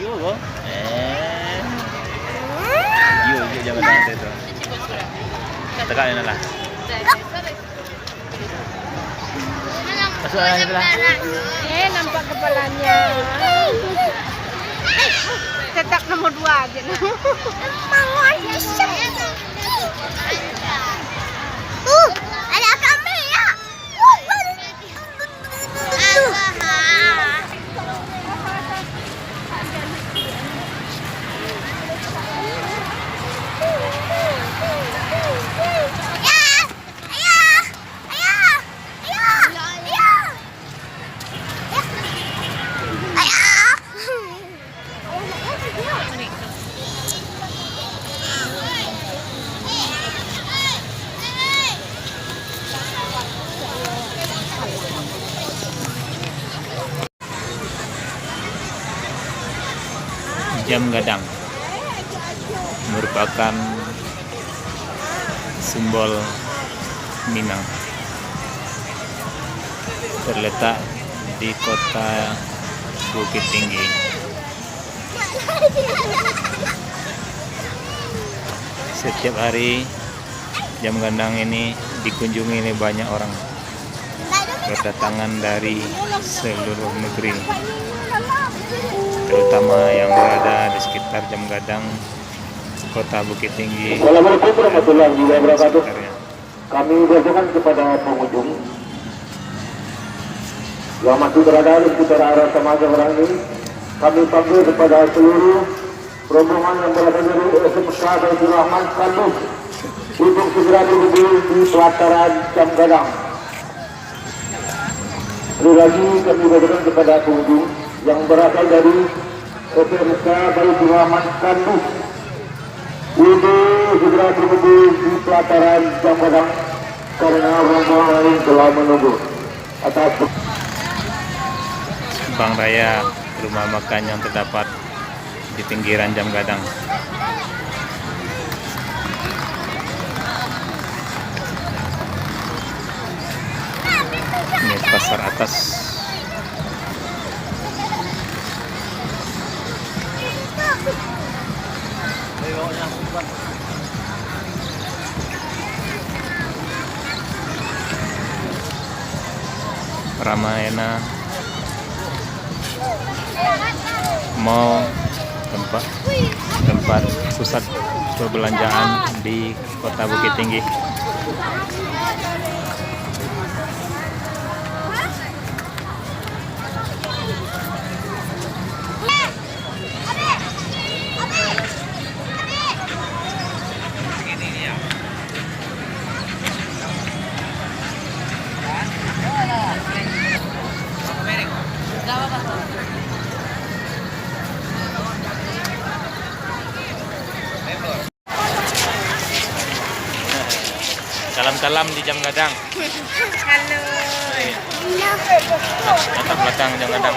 Yo, jangan nanti itu. Tekan ini lah. Masuk aja lah. Nampak kepalanya. Tetap nomor 2 aja. Ada kami ya. Jam Gadang merupakan simbol Minang, terletak di kota Bukit Tinggi. Setiap hari jam gadang ini dikunjungi oleh banyak orang berdatangan dari seluruh negeri, terutama yang berada di sekitar jam gadang kota Bukit Tinggi. Assalamualaikum warahmatullahi wabarakatuh. Kami berdoakan kepada pengunjung yang masih berada di sekitar area Temaga orang ini. Kami panggil kepada seluruh rombongan yang berada dari SMK Baitur Rahman Kandung untuk segera duduk di pelataran jam gadang. Sekali lagi kami berdoakan kepada pengunjung yang berasal dari SMK Baitur Rahman Kandung ini segera berkumpul di pelataran jam gadang karena rombongan lain telah menunggu. Atas Bank Raya rumah makan yang terdapat di pinggiran jam gadang. Ini pasar atas. Ramayana Mall, tempat pusat perbelanjaan di kota Bukit Tinggi. Salam-salam di jam gadang. Halo. Datang belakang jam gadang.